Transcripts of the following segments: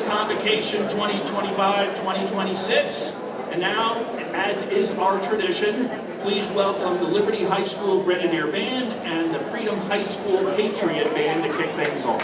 Convocation 2025-2026. And now, as is our tradition, please welcome the Liberty High School Grenadier Band and the Freedom High School Patriot Band to kick things off.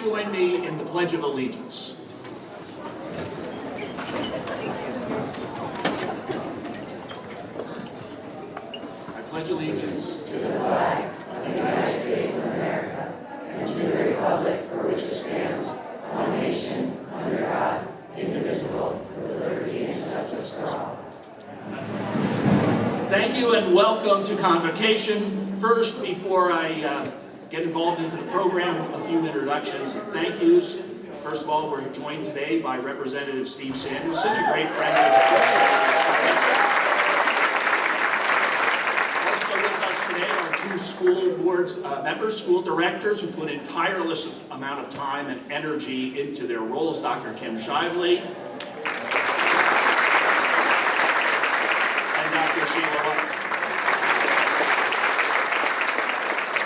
Join me in the Pledge of Allegiance. I pledge allegiance to the flag of the United States of America and to the republic for which it stands, one nation, under God, indivisible, with liberty and justice for all. Thank you and welcome to Convocation. First, before I get involved into the program, a few introductions and thank yous. First of all, we're joined today by Representative Steve Samuelson, a great friend of the Also with us today are two school board's members, school directors who put in tireless amount of time and energy into their roles, Dr. Kim Shively and Dr. Sheila White.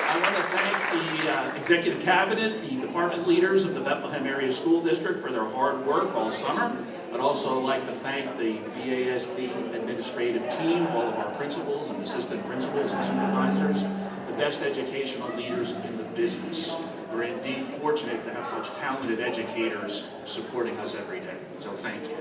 I want to thank the Executive Cabinet, the department leaders of the Bethlehem Area School District for their hard work all summer. I'd also like to thank the BASD administrative team, all of our principals and assistant principals and supervisors, the best educational leaders in the business. We're indeed fortunate to have such talented educators supporting us every day. So thank you.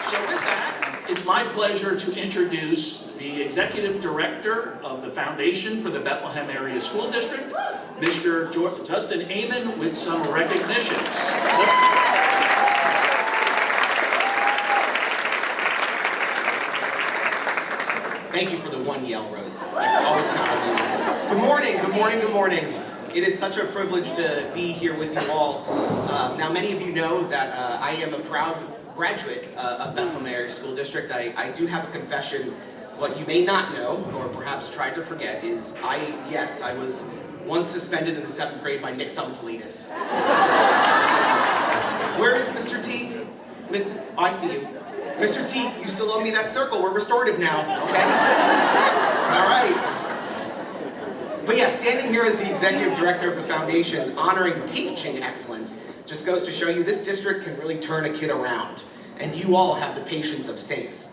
So with that, it's my pleasure to introduce the Executive Director of the Foundation for the Bethlehem Area School District, Mr. Justin Amon, with some recognitions. Thank you for the one yell, Rose. I always count on you. Good morning, good morning, good morning. It is such a privilege to be here with you all. Now, many of you know that I am a proud graduate of Bethlehem Area School District. I do have a confession. What you may not know, or perhaps tried to forget, is I was once suspended in the 7th grade by Nick Sumtalitis. Where is Mr. T? Oh, I see you. Mr. T, you still owe me that circle. We're restorative now, okay? All right. But yeah, standing here as the Executive Director of the Foundation, honoring teaching excellence, just goes to show you this district can really turn a kid around. And you all have the patience of saints.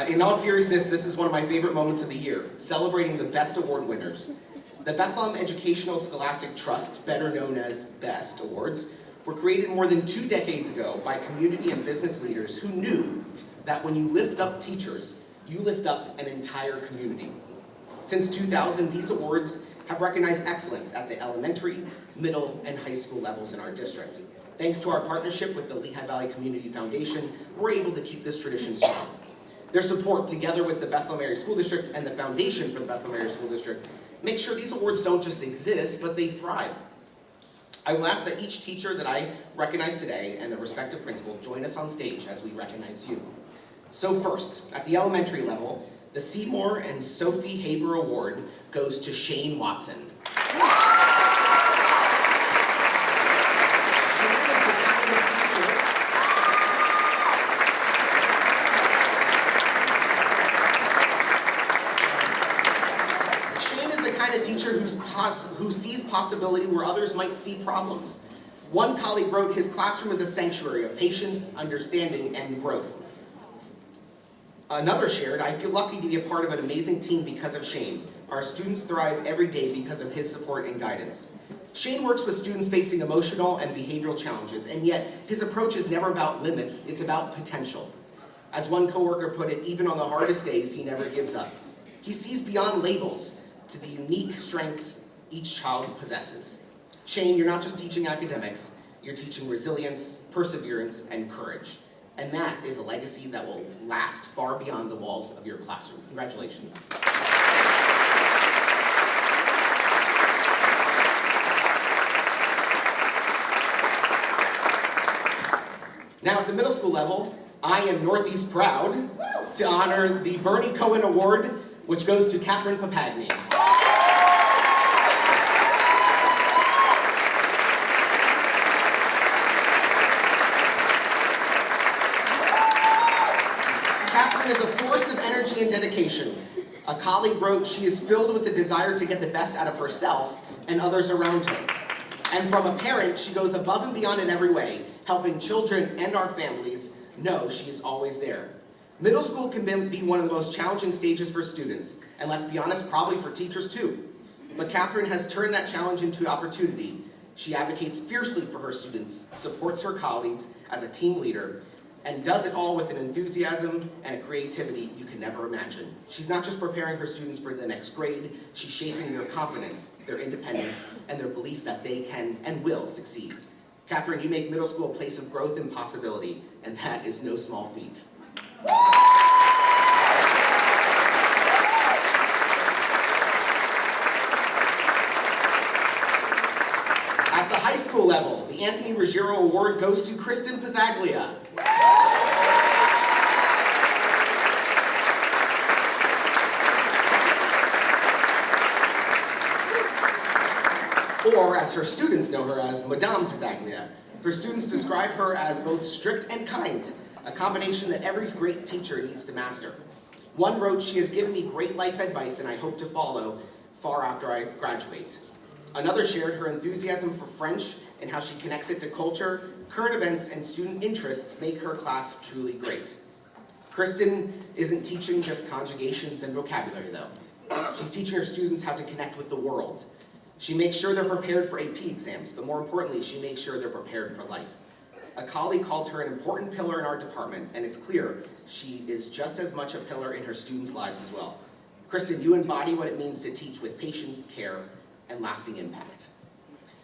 In all seriousness, this is one of my favorite moments of the year, celebrating the best award winners. The Bethlehem Educational Scholastic Trust, better known as BEST Awards, were created more than 2 decades ago by community and business leaders who knew that when you lift up teachers, you lift up an entire community. Since 2000, these awards have recognized excellence at the elementary, middle, and high school levels in our district. Thanks to our partnership with the Lehigh Valley Community Foundation, we're able to keep this tradition strong. Their support, together with the Bethlehem Area School District and the Foundation for the Bethlehem Area School District, make sure these awards don't just exist, but they thrive. I will ask that each teacher that I recognize today and the respective principal join us on stage as we recognize you. So first, at the elementary level, the Seymour and Sophie Haber Award goes to Shane Watson. Teacher who sees possibility where others might see problems. One colleague wrote, his classroom is a sanctuary of patience, understanding, and growth. Another shared, I feel lucky to be a part of an amazing team because of Shane. Our students thrive every day because of his support and guidance. Shane works with students facing emotional and behavioral challenges, and yet his approach is never about limits, it's about potential. As one coworker put it, even on the hardest days, he never gives up. He sees beyond labels to the unique strengths each child possesses. Shane, you're not just teaching academics, you're teaching resilience, perseverance, and courage. And that is a legacy that will last far beyond the walls of your classroom. Congratulations. Now at the middle school level, I am Northeast proud to honor the Bernie Cohen Award, which goes to Catherine Papagni. Catherine is a force of energy and dedication. A colleague wrote, she is filled with the desire to get the best out of herself and others around her. And from a parent, she goes above and beyond in every way, helping children and our families know she is always there. Middle school can be one of the most challenging stages for students, and let's be honest, probably for teachers too. But Catherine has turned that challenge into opportunity. She advocates fiercely for her students, supports her colleagues as a team leader, and does it all with an enthusiasm and a creativity you can never imagine. She's not just preparing her students for the next grade, she's shaping their confidence, their independence, and their belief that they can and will succeed. Catherine, you make middle school a place of growth and possibility, and that is no small feat. At the high school level, the Anthony Ruggiero Award goes to Kristen Pizzaglia. as her students know her as Madame Pizzaglia. Her students describe her as both strict and kind, a combination that every great teacher needs to master. One wrote, "She has given me great life advice and I hope to follow far after I graduate." Another shared her enthusiasm for French and how she connects it to culture, current events, and student interests make her class truly great. Kristen isn't teaching just conjugations and vocabulary though. She's teaching her students how to connect with the world. She makes sure they're prepared for AP exams, but more importantly, she makes sure they're prepared for life. A colleague called her an important pillar in our department, and it's clear she is just as much a pillar in her students' lives as well. Kristen, you embody what it means to teach with patience, care, and lasting impact.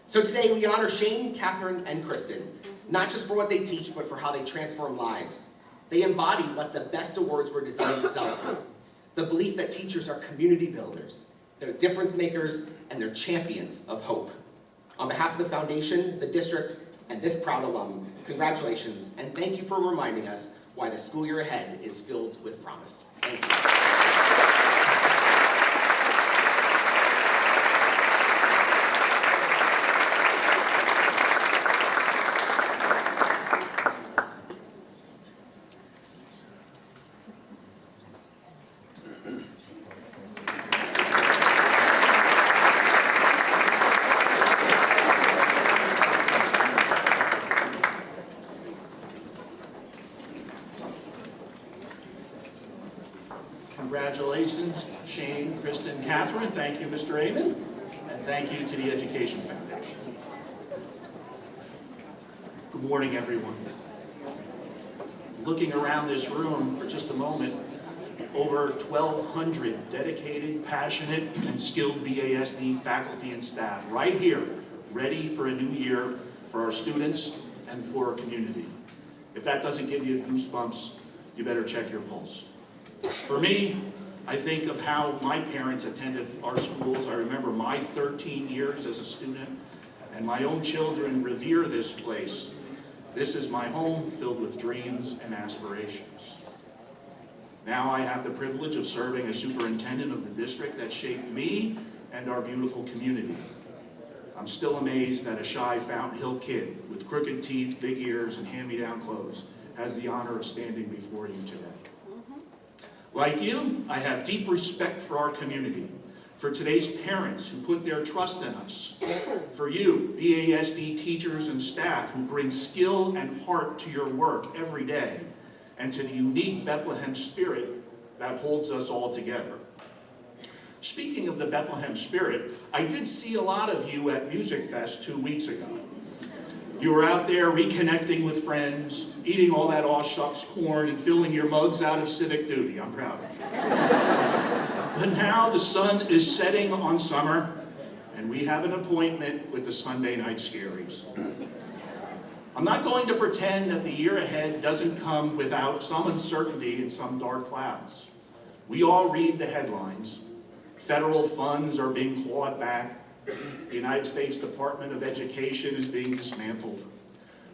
So today we honor Shane, Catherine, and Kristen, not just for what they teach, but for how they transform lives. They embody what the best awards were designed to celebrate. The belief that teachers are community builders, they're difference makers, and they're champions of hope. On behalf of the foundation, the district, and this proud alum, congratulations, and thank you for reminding us why the school year ahead is filled with promise. Thank you. Congratulations, Shane, Kristen, Catherine. Thank you, Mr. Amon, and thank you to the Education Foundation. Good morning, everyone. Looking around this room for just a moment, over 1,200 dedicated, passionate, and skilled BASD faculty and staff right here, ready for a new year for our students and for our community. If that doesn't give you goosebumps, you better check your pulse. For me, I think of how my parents attended our schools. I remember my 13 years as a student, and my own children revere this place. This is my home filled with dreams and aspirations. Now I have the privilege of serving as superintendent of the district that shaped me and our beautiful community. I'm still amazed that a shy Fountain Hill kid with crooked teeth, big ears, and hand-me-down clothes has the honor of standing before you today. Like you, I have deep respect for our community, for today's parents who put their trust in us, for you, BASD teachers and staff who bring skill and heart to your work every day, and to the unique Bethlehem spirit that holds us all together. Speaking of the Bethlehem spirit, I did see a lot of you at Music Fest 2 weeks ago. You were out there reconnecting with friends, eating all that aw shucks corn, and filling your mugs out of civic duty. I'm proud of you. But now the sun is setting on summer, and we have an appointment with the Sunday night scaries. I'm not going to pretend that the year ahead doesn't come without some uncertainty and some dark clouds. We all read the headlines. Federal funds are being clawed back. The United States Department of Education is being dismantled.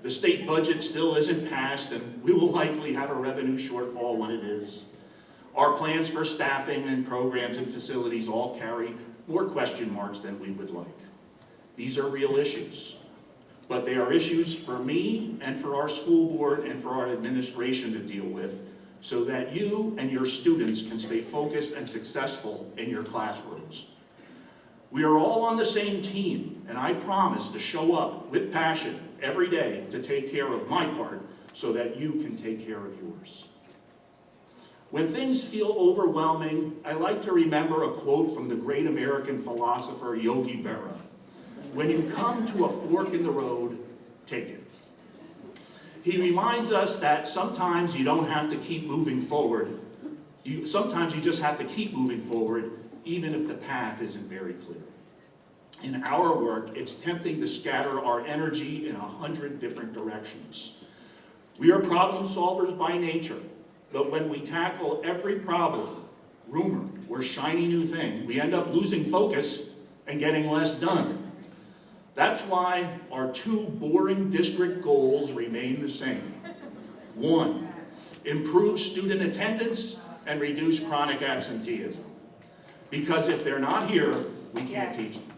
The state budget still isn't passed, and we will likely have a revenue shortfall when it is. Our plans for staffing and programs and facilities all carry more question marks than we would like. These are real issues, but they are issues for me and for our school board and for our administration to deal with, so that you and your students can stay focused and successful in your classrooms. We are all on the same team, and I promise to show up with passion every day to take care of my part so that you can take care of yours. When things feel overwhelming, I like to remember a quote from the great American philosopher Yogi Berra. When you come to a fork in the road, take it. He reminds us that sometimes you don't have to keep moving forward. Sometimes you just have to keep moving forward, even if the path isn't very clear. In our work, it's tempting to scatter our energy in 100 different directions. We are problem solvers by nature, but when we tackle every problem, rumor, or shiny new thing, we end up losing focus and getting less done. That's why our 2 boring district goals remain the same. 1, improve student attendance and reduce chronic absenteeism. Because if they're not here, we can't teach them.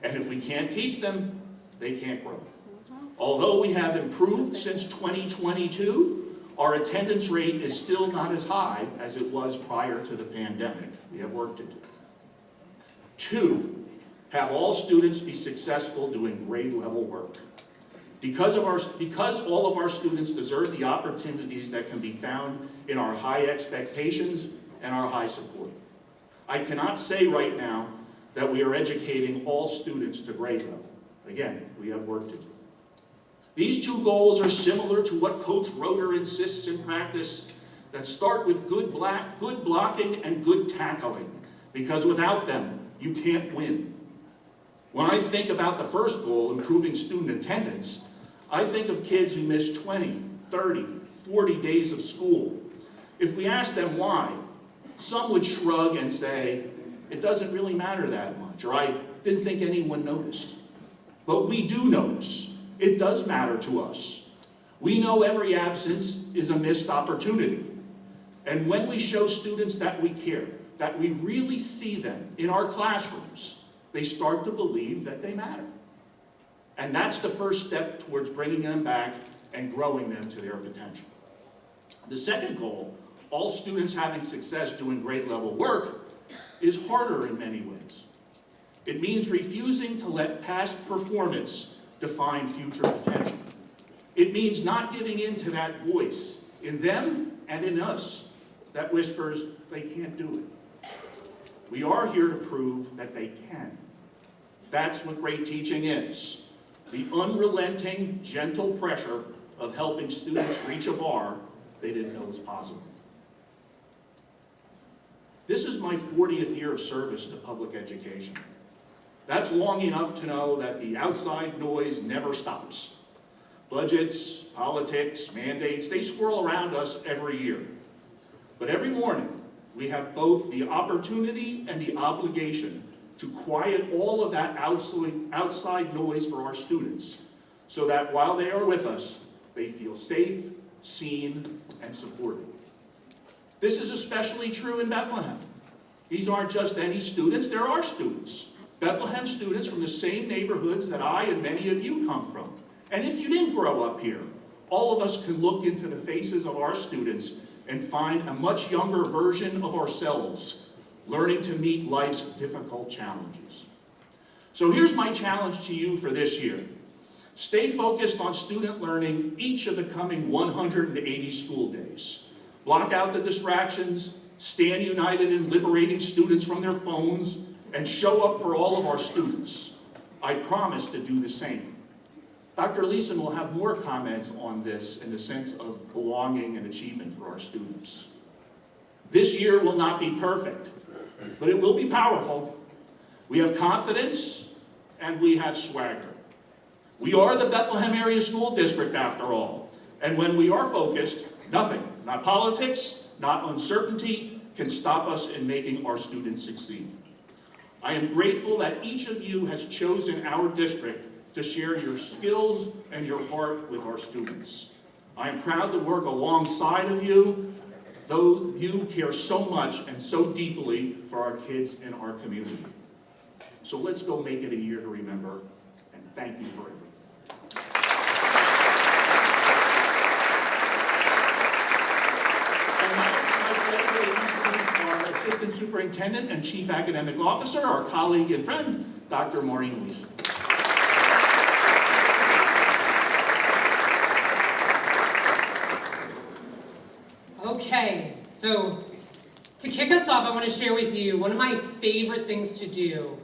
And if we can't teach them, they can't grow. Although we have improved since 2022, our attendance rate is still not as high as it was prior to the pandemic. We have work to do. 2, have all students be successful doing grade level work. Because all of our students deserve the opportunities that can be found in our high expectations and our high support. I cannot say right now that we are educating all students to grade level. Again, we have work to do. These 2 goals are similar to what Coach Roeder insists in practice, that start with good blocking and good tackling, because without them, you can't win. When I think about the first goal, improving student attendance, I think of kids who miss 20, 30, 40 days of school. If we ask them why, some would shrug and say, it doesn't really matter that much, or I didn't think anyone noticed. But we do notice. It does matter to us. We know every absence is a missed opportunity. And when we show students that we care, that we really see them in our classrooms, they start to believe that they matter. And that's the first step towards bringing them back and growing them to their potential. The second goal, all students having success doing grade level work, is harder in many ways. It means refusing to let past performance define future potential. It means not giving in to that voice in them and in us that whispers they can't do it. We are here to prove that they can. That's what great teaching is. The unrelenting, gentle pressure of helping students reach a bar they didn't know was possible. This is my 40th year of service to public education. That's long enough to know that the outside noise never stops. Budgets, politics, mandates, they swirl around us every year. But every morning, we have both the opportunity and the obligation to quiet all of that outside noise for our students, so that while they are with us, they feel safe, seen, and supported. This is especially true in Bethlehem. These aren't just any students, they're our students. Bethlehem students from the same neighborhoods that I and many of you come from. And if you didn't grow up here, all of us can look into the faces of our students and find a much younger version of ourselves, learning to meet life's difficult challenges. So here's my challenge to you for this year. Stay focused on student learning each of the coming 180 school days. Block out the distractions, stand united in liberating students from their phones, and show up for all of our students. I promise to do the same. Dr. Leeson will have more comments on this in the sense of belonging and achievement for our students. This year will not be perfect, but it will be powerful. We have confidence and we have swagger. We are the Bethlehem Area School District after all, and when we are focused, nothing, not politics, not uncertainty, can stop us in making our students succeed. I am grateful that each of you has chosen our district to share your skills and your heart with our students. I am proud to work alongside of you, though you care so much and so deeply for our kids in our community. So let's go make it a year to remember, and thank you for everything. Assistant Superintendent and Chief Academic Officer, our colleague and friend, Dr. Maureen Leeson. Okay, so to kick us off, I want to share with you one of my favorite things to do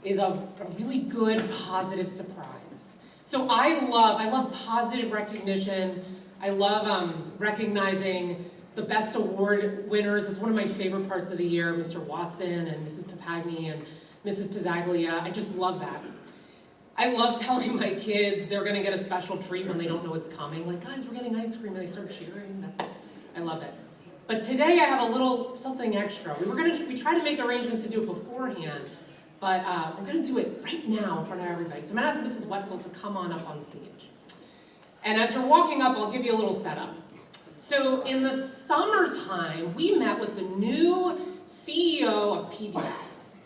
is a really good positive surprise. So I love positive recognition. I love recognizing the best award winners. That's one of my favorite parts of the year, Mr. Watson and Mrs. Papagni and Mrs. Pizzaglia. I just love that. I love telling my kids they're gonna get a special treat when they don't know it's coming. Like, guys, we're getting ice cream, and they start cheering. That's it. I love it. But today I have a little something extra. We try to make arrangements to do it beforehand, but we're gonna do it right now in front of everybody. So I'm gonna ask Mrs. Wetzel to come on up on stage. And as you're walking up, I'll give you a little setup. So in the summertime, we met with the new CEO of PBS.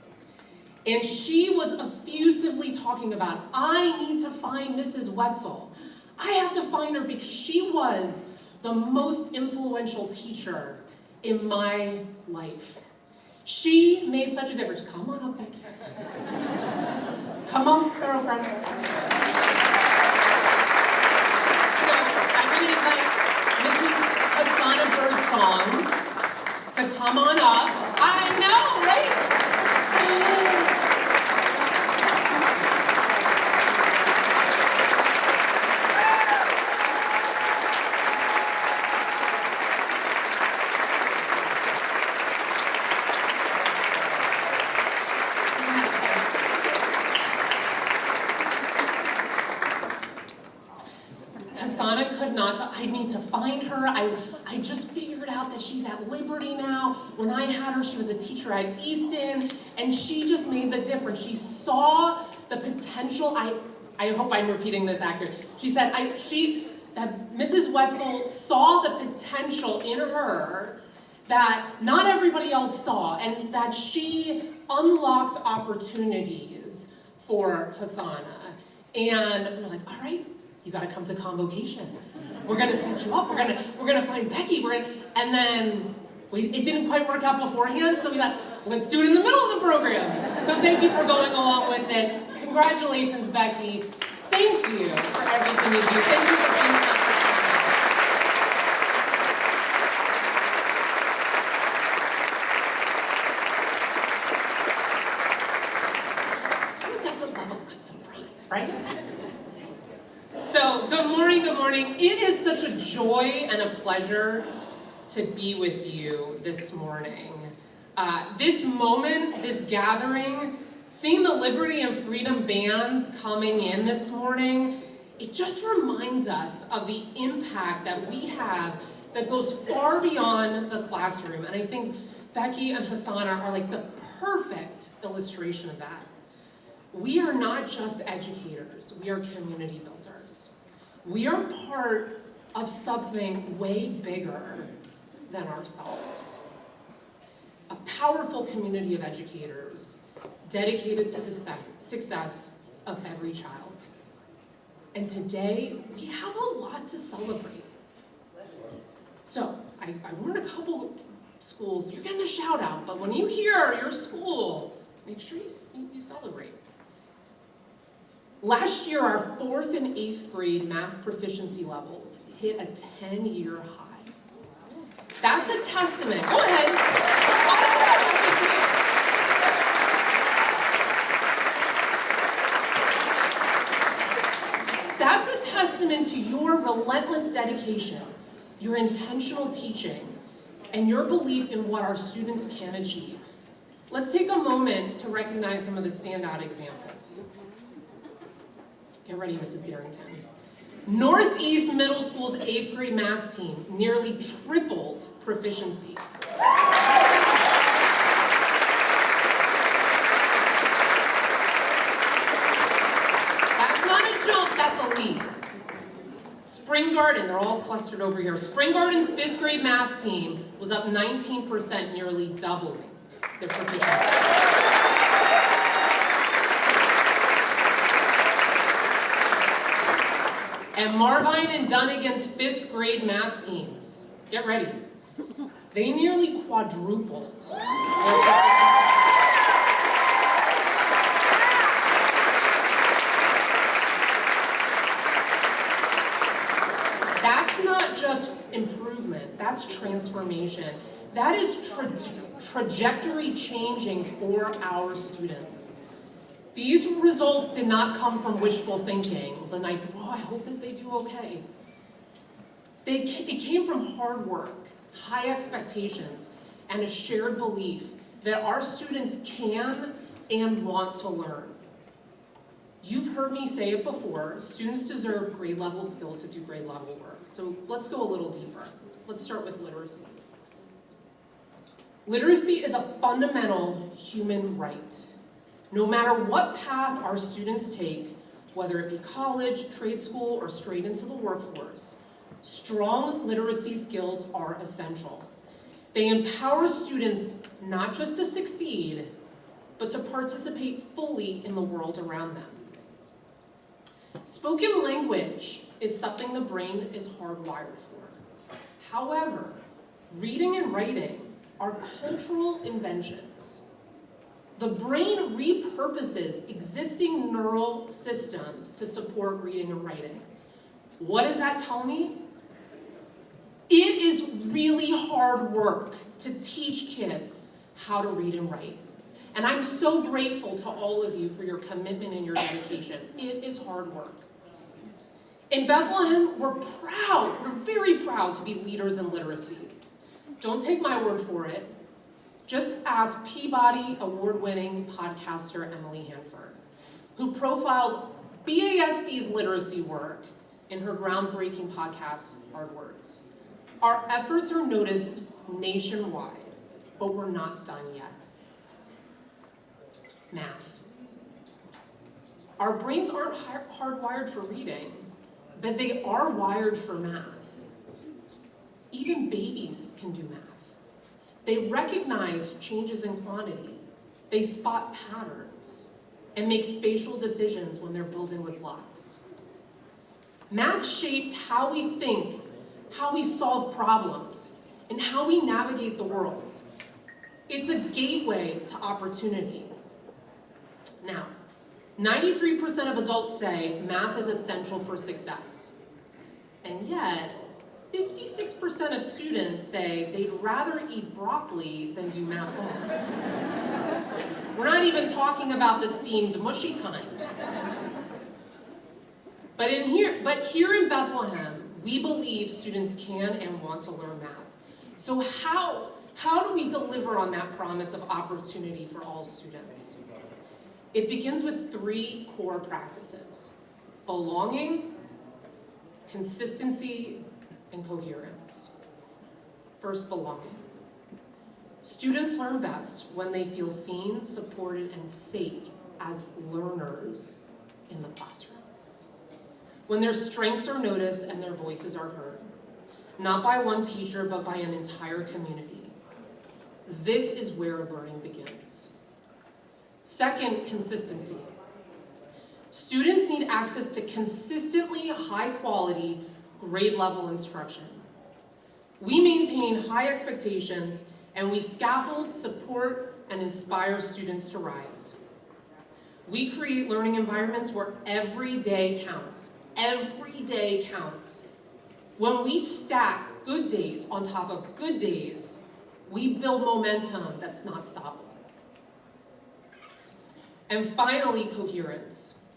And she was effusively talking about, I need to find Mrs. Wetzel. I have to find her because she was the most influential teacher in my life. She made such a difference. Come on up, Becky. Come on, girlfriend. So I'm going to invite Mrs. Hassana Birdsong to come on up. I know, right? Hassana could not, I need to find her. I just figured out that she's at Liberty now. When I had her, she was a teacher at Easton, and she just made the difference. She saw the potential. I hope I'm repeating this accurately. She said that Mrs. Wetzel saw the potential in her that not everybody else saw, and that she unlocked opportunities for Hassana. And we're like, all right, you got to come to Convocation. We're going to set you up. We're going to find Becky. And then it didn't quite work out beforehand, so we thought, let's do it in the middle of the program. So thank you for going along with it. Congratulations, Becky. Thank you for everything you do. Thank you for being here. Who doesn't love a good surprise, right? So, good morning. It is such a joy and a pleasure to be with you this morning. This moment, this gathering, seeing the Liberty and Freedom bands coming in this morning, it just reminds us of the impact that we have that goes far beyond the classroom. And I think Becky and Hassana are like the perfect illustration of that. We are not just educators, we are community builders. We are part of something way bigger than ourselves. A powerful community of educators dedicated to the success of every child. And today, we have a lot to celebrate. So, I warned a couple schools, you're getting a shout out, but when you hear your school, make sure you celebrate. Last year, our 4th and 8th grade math proficiency levels hit a 10-year high. That's a testament. Go ahead. That's a testament to your relentless dedication, your intentional teaching, and your belief in what our students can achieve. Let's take a moment to recognize some of the standout examples. Get ready, Mrs. Darrington. Northeast Middle School's 8th grade math team nearly tripled proficiency. That's not a jump, that's a leap. Spring Garden, they're all clustered over here. Spring Garden's 5th grade math team was up 19%, nearly doubling their proficiency. And Marvine and Dunnigan's 5th grade math teams, get ready, they nearly quadrupled. That's not just improvement, that's transformation. That is trajectory changing for our students. These results did not come from wishful thinking the night before, I hope that they do okay. It came from hard work, high expectations, and a shared belief that our students can and want to learn. You've heard me say it before, students deserve grade level skills to do grade level work. So let's go a little deeper. Let's start with literacy. Literacy is a fundamental human right. No matter what path our students take, whether it be college, trade school, or straight into the workforce, strong literacy skills are essential. They empower students not just to succeed, but but to participate fully in the world around them. Spoken language is something the brain is hardwired for. However, reading and writing are cultural inventions. The brain repurposes existing neural systems to support reading and writing. What does that tell me? It is really hard work to teach kids how to read and write. And I'm so grateful to all of you for your commitment and your dedication. It is hard work. In Bethlehem, we're very proud to be leaders in literacy. Don't take my word for it. Just ask Peabody award-winning podcaster Emily Hanford, who profiled BASD's literacy work in her groundbreaking podcast, Hard Words. Our efforts are noticed nationwide, but we're not done yet. Math. Our brains aren't hardwired for reading, but they are wired for math. Even babies can do math. They recognize changes in quantity. They spot patterns and make spatial decisions when they're building with blocks. Math shapes how we think, how we solve problems, and how we navigate the world. It's a gateway to opportunity. Now, 93% of adults say math is essential for success. And yet, 56% of students say they'd rather eat broccoli than do math homework. We're not even talking about the steamed, mushy kind. But here in Bethlehem, we believe students can and want to learn math. So how do we deliver on that promise of opportunity for all students? It begins with 3 core practices: belonging, consistency, and coherence. First, belonging. Students learn best when they feel seen, supported, and safe as learners in the classroom. When their strengths are noticed and their voices are heard, not by one teacher, but by an entire community. This is where learning begins. Second, consistency. Students need access to consistently high-quality, grade-level instruction. We maintain high expectations, and we scaffold, support, and inspire students to rise. We create learning environments where every day counts. Every day counts. When we stack good days on top of good days, we build momentum that's not stoppable. And finally, coherence.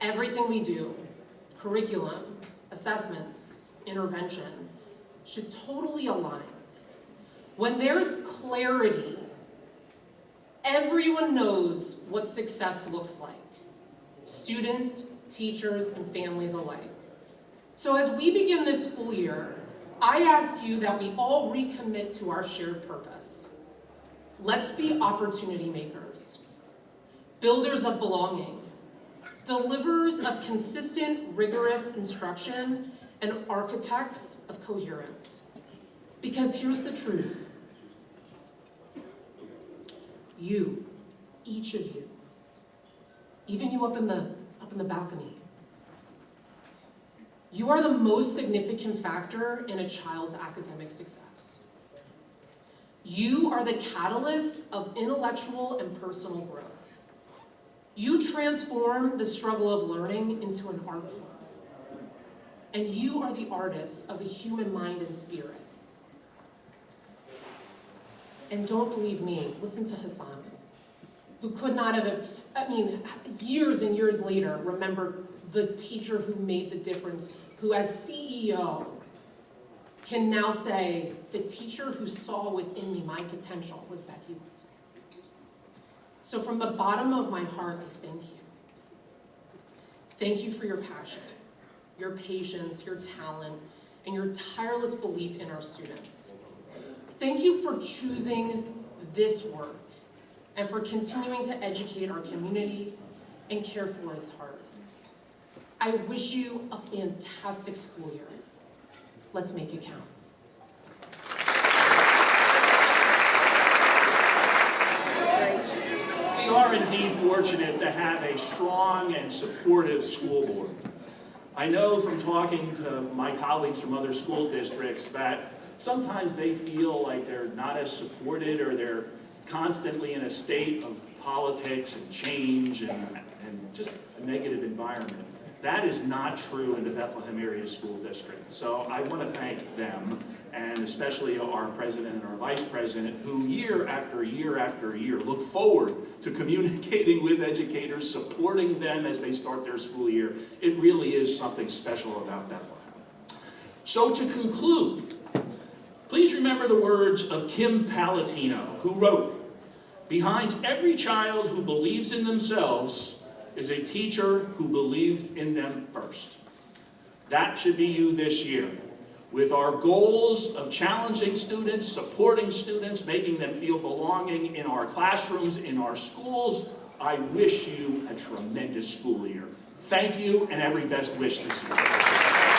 Everything we do, curriculum, assessments, intervention, should totally align. When there's clarity, everyone knows what success looks like. Students, teachers, and families alike. So as we begin this school year, I ask you that we all recommit to our shared purpose. Let's be opportunity makers, builders of belonging, deliverers of consistent, rigorous instruction, and architects of coherence. Because here's the truth. You, each of you, even you up in the balcony, you are the most significant factor in a child's academic success. You are the catalyst of intellectual and personal growth. You transform the struggle of learning into an art form. And you are the artist of the human mind and spirit. And don't believe me, listen to Hassan, who could not have, years and years later, remembered the teacher who made the difference, who as CEO can now say, the teacher who saw within me my potential was Becky Woodson. So from the bottom of my heart, I thank you. Thank you for your passion, your patience, your talent, and your tireless belief in our students. Thank you for choosing this work and for continuing to educate our community and care for its heart. I wish you a fantastic school year. Let's make it count. fortunate to have a strong and supportive school board. I know from talking to my colleagues from other school districts that sometimes they feel like they're not as supported, or they're constantly in a state of politics and change and just a negative environment. That is not true in the Bethlehem Area School District. So I want to thank them, and especially our president and our vice president, who year after year after year look forward to communicating with educators, supporting them as they start their school year. It really is something special about Bethlehem. So to conclude, please remember the words of Kim Palatino, who wrote, "Behind every child who believes in themselves is a teacher who believed in them first." That should be you this year. With our goals of challenging students, supporting students, making them feel belonging in our classrooms, in our schools, I wish you a tremendous school year. Thank you, and every best wish this year.